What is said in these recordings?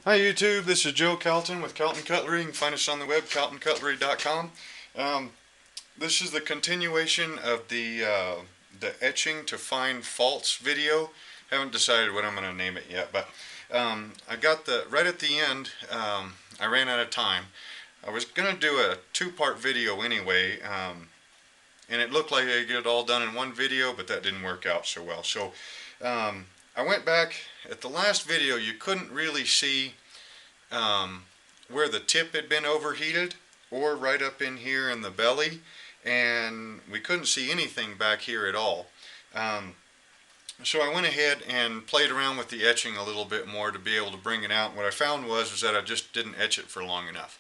Hi YouTube, this is Joe Calton with Calton Cutlery. You can find us on the web, caltoncutlery.com. This is the continuation of the etching to find faults video. Haven't decided what I'm going to name it yet, but I got right at the end, I ran out of time. I was going to do a two-part video anyway, and it looked like I get it all done in one video, but that didn't work out so well. So I went back. At the last video, you couldn't really see where the tip had been overheated, or right up in here in the belly, and we couldn't see anything back here at all. So I went ahead and played around with the etching a little bit more to be able to bring it out. What I found was that I just didn't etch it for long enough.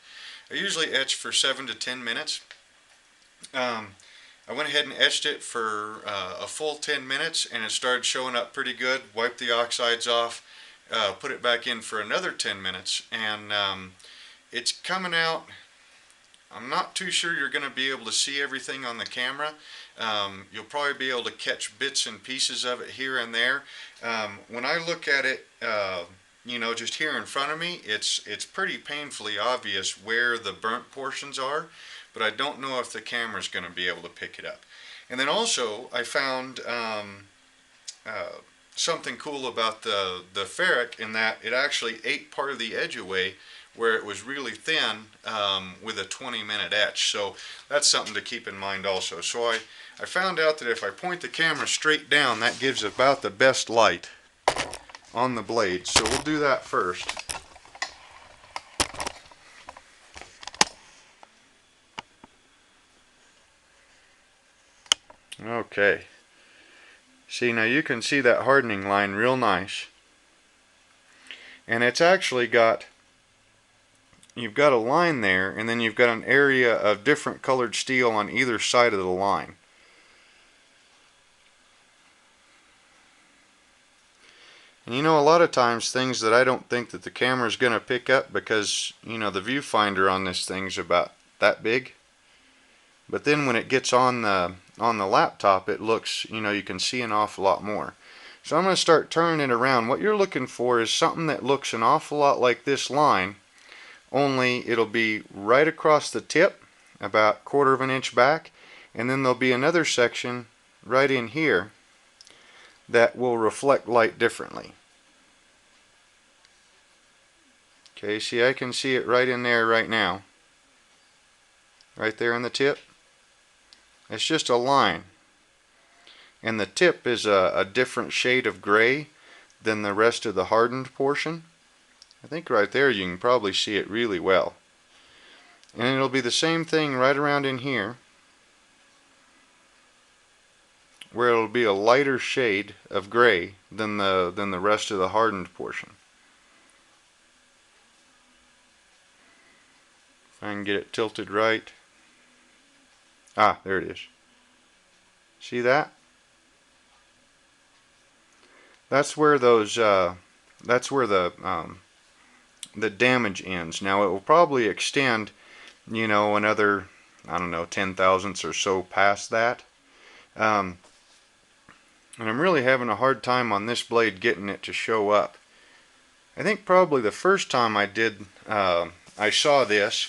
I usually etch for 7 to 10 minutes. I went ahead and etched it for a full 10 minutes, and it started showing up pretty good. Wiped the oxides off, put it back in for another 10 minutes, and it's coming out. I'm not too sure you're going to be able to see everything on the camera. You'll probably be able to catch bits and pieces of it here and there. When I look at it, you know, just here in front of me, it's pretty painfully obvious where the burnt portions are, but I don't know if the camera's going to be able to pick it up. And then also, I found something cool about the ferric, in that it actually ate part of the edge away where it was really thin with a 20-minute etch. So that's something to keep in mind also. So I found out that if I point the camera straight down, that gives about the best light on the blade. So we'll do that first. Okay. See, now you can see that hardening line real nice. And it's actually got, you've got a line there, and then you've got an area of different colored steel on either side of the line. And you know, a lot of times things that I don't think that the camera's going to pick up, because, you know, the viewfinder on this thing's about that big. But then when it gets on the laptop, it looks, you know, you can see an awful lot more. So I'm going to start turning it around. What you're looking for is something that looks an awful lot like this line, only it'll be right across the tip, about 1/4 of an inch back, and then there'll be another section right in here that will reflect light differently. Okay, see, I can see it right in there right now. Right there on the tip. It's just a line. And the tip is a different shade of gray than the rest of the hardened portion. I think right there you can probably see it really well. And it'll be the same thing right around in here, where it'll be a lighter shade of gray than the rest of the hardened portion. If I can get it tilted right. Ah, there it is. See that? That's where those that's where the damage ends. Now it will probably extend, you know, another, I don't know, 10 thousandths or so past that. And I'm really having a hard time on this blade getting it to show up. I think probably the first time I saw this,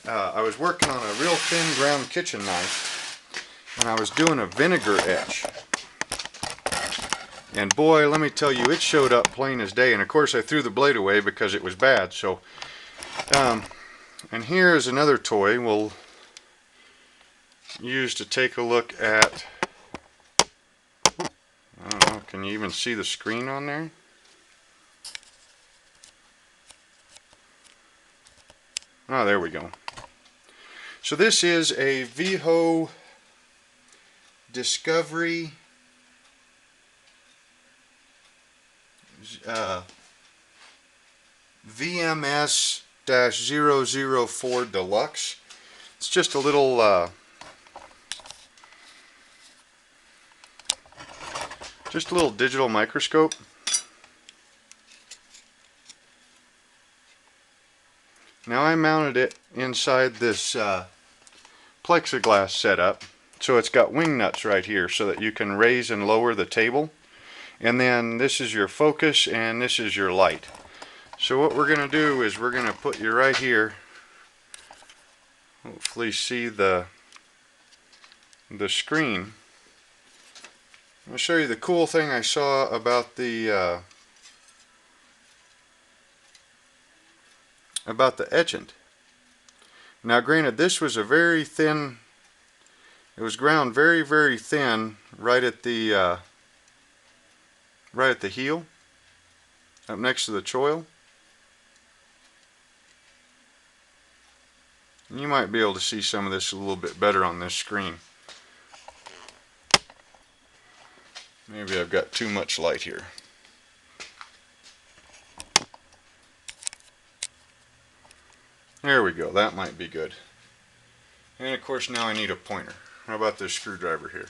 I was working on a real thin ground kitchen knife, and I was doing a vinegar etch. And boy, let me tell you, it showed up plain as day. And of course I threw the blade away because it was bad. So, and here is another toy we'll use to take a look at. I don't know, can you even see the screen on there? Oh, there we go. So this is a Viho Discovery VMS-004 Deluxe. It's just a little digital microscope. Now I mounted it inside this plexiglass setup, so it's got wing nuts right here so that you can raise and lower the table. And then this is your focus, and this is your light. So what we're going to do is we're going to put you right here. Hopefully see the screen. I'll show you the cool thing I saw about the etchant. Now granted, this was a very thin, it was ground very, very thin right at the heel, up next to the choil. You might be able to see some of this a little bit better on this screen. Maybe I've got too much light here. There we go, that might be good. And of course now I need a pointer. How about this screwdriver here?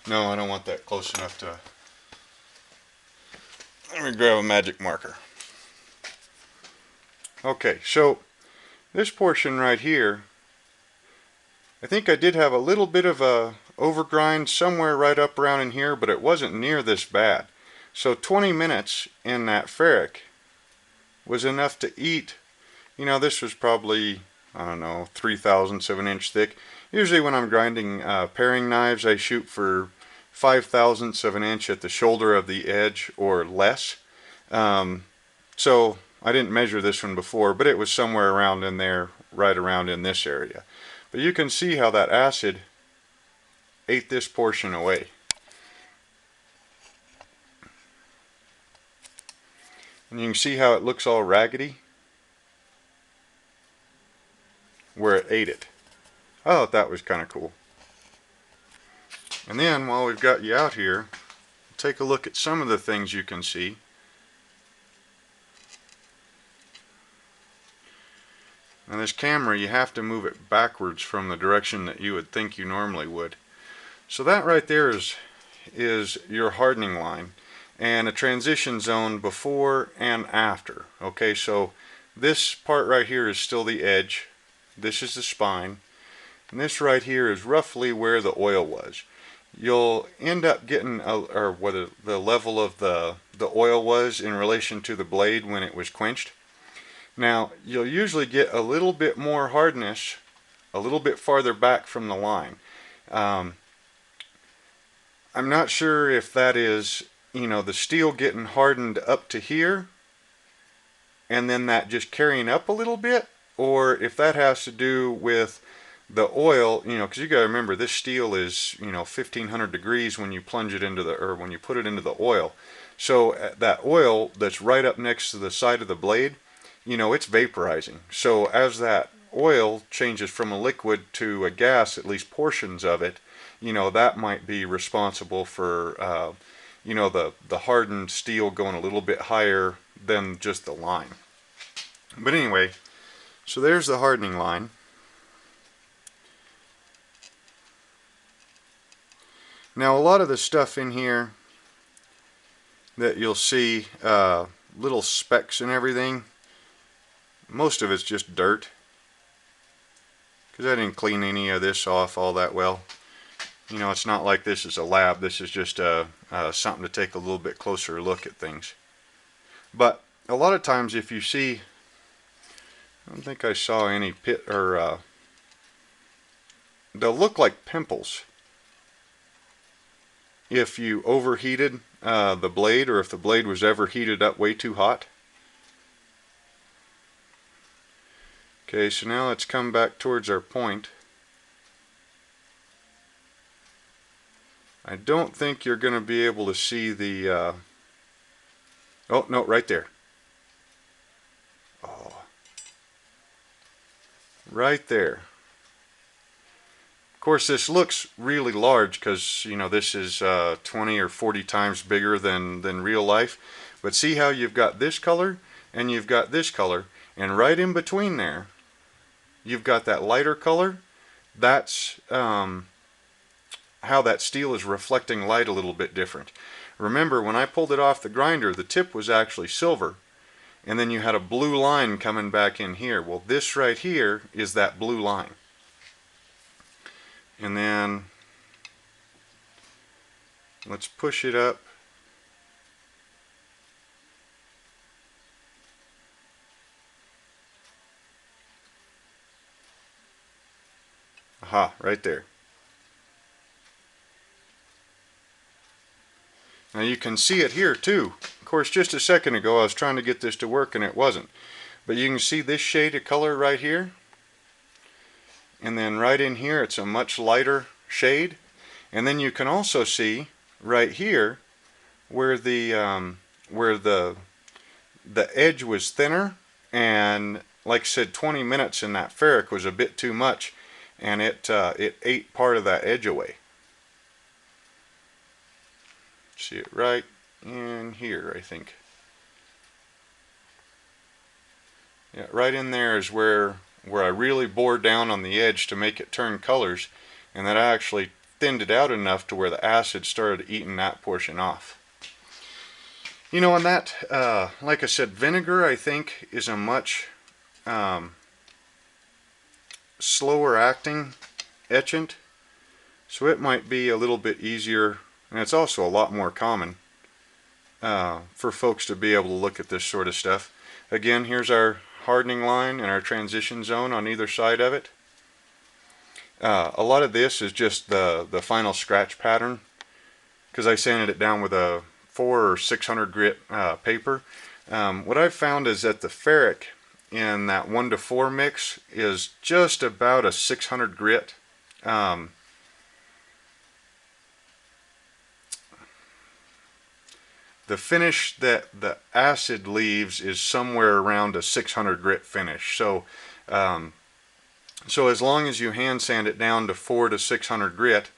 No, I don't want that close enough to... Let me grab a magic marker. Okay, so this portion right here, I think I did have a little bit of a overgrind somewhere right up around in here, but it wasn't near this bad. So 20 minutes in that ferric was enough to eat, you know, this was probably, I don't know, 3/1000 of an inch thick. Usually when I'm grinding paring knives, I shoot for 5/1000 of an inch at the shoulder of the edge or less. So I didn't measure this one before, but it was somewhere around in there, right around in this area. But you can see how that acid ate this portion away. And you can see how it looks all raggedy where it ate it. I thought that was kind of cool. And then while we've got you out here, take a look at some of the things you can see. Now this camera, you have to move it backwards from the direction that you would think you normally would. So that right there is your hardening line and a transition zone before and after. Okay, so this part right here is still the edge. This is the spine. And this right here is roughly where the oil was. You'll end up getting or whether the level of the oil was in relation to the blade when it was quenched. Now you'll usually get a little bit more hardness a little bit farther back from the line. I'm not sure if that is, you know, the steel getting hardened up to here and then that just carrying up a little bit, or if that has to do with the oil, you know, because you got to remember this steel is, you know, 1500 degrees when you plunge it into the, or when you put it into the oil. So that oil that's right up next to the side of the blade, you know, it's vaporizing. So as that oil changes from a liquid to a gas, at least portions of it, you know, that might be responsible for, you know, the hardened steel going a little bit higher than just the line. But anyway, so there's the hardening line. Now a lot of the stuff in here that you'll see, little specks and everything, most of it's just dirt, because I didn't clean any of this off all that well. You know, it's not like this is a lab. This is just something to take a little bit closer look at things. But a lot of times if you see, I don't think I saw any pit, or they'll look like pimples if you overheated the blade, or if the blade was ever heated up way too hot. Okay, so now let's come back towards our point. I don't think you're going to be able to see the, oh no, right there. Oh, right there. Of course this looks really large because, you know, this is 20 or 40 times bigger than real life. But see how you've got this color and you've got this color, and right in between there you've got that lighter color. That's how that steel is reflecting light a little bit different. Remember, when I pulled it off the grinder, the tip was actually silver, and then you had a blue line coming back in here. Well, this right here is that blue line. And then let's push it up Aha, right there. Now you can see it here too. Of course, just a second ago I was trying to get this to work and it wasn't. But you can see this shade of color right here. And then right in here it's a much lighter shade. And then you can also see right here where the edge was thinner, and like I said, 20 minutes in that ferric was a bit too much, and it ate part of that edge away. See it right in here, I think. Yeah, right in there is where I really bore down on the edge to make it turn colors, and that I actually thinned it out enough to where the acid started eating that portion off. You know, and that, like I said, vinegar I think is a much slower acting etchant, so it might be a little bit easier, and it's also a lot more common for folks to be able to look at this sort of stuff. Again, here's our hardening line and our transition zone on either side of it. A lot of this is just the final scratch pattern, because I sanded it down with a 400 or 600 grit paper. What I've found is that the ferric in that 1:4 mix is just about a 600 grit. The finish that the acid leaves is somewhere around a 600 grit finish. So as long as you hand sand it down to 400 to 600 grit,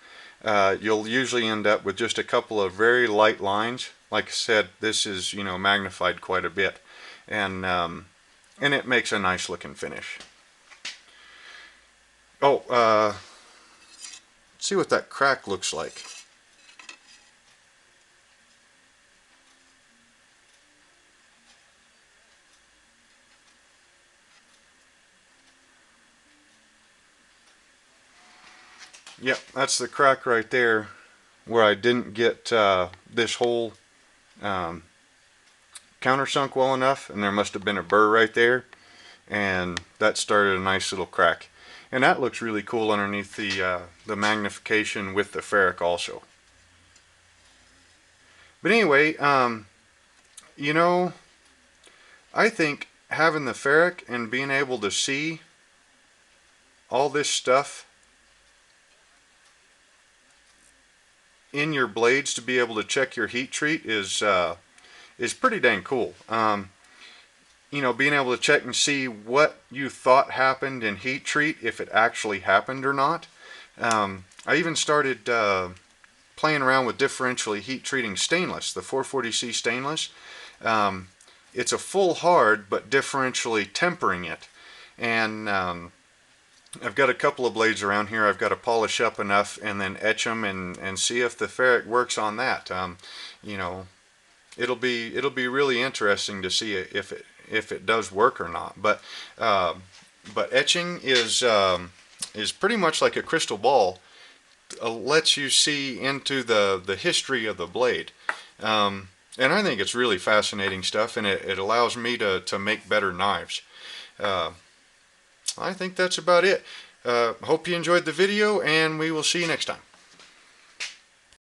you'll usually end up with just a couple of very light lines. Like I said, this is, you know, magnified quite a bit, and it makes a nice looking finish. Oh, let's see what that crack looks like. Yep, that's the crack right there where I didn't get this hole countersunk well enough, and there must have been a burr right there, and that started a nice little crack. And that looks really cool underneath the magnification with the ferric also. But anyway, you know, I think having the ferric and being able to see all this stuff in your blades to be able to check your heat treat is pretty dang cool. You know, being able to check and see what you thought happened in heat treat, if it actually happened or not. I even started playing around with differentially heat treating stainless, the 440C stainless. It's a full hard, but differentially tempering it. And I've got a couple of blades around here I've got to polish up enough and then etch them and see if the ferric works on that. You know, it'll be really interesting to see if it does work or not. But etching is pretty much like a crystal ball. Lets you see into the history of the blade. And I think it's really fascinating stuff, and it allows me to make better knives. I think that's about it. Hope you enjoyed the video, and we will see you next time.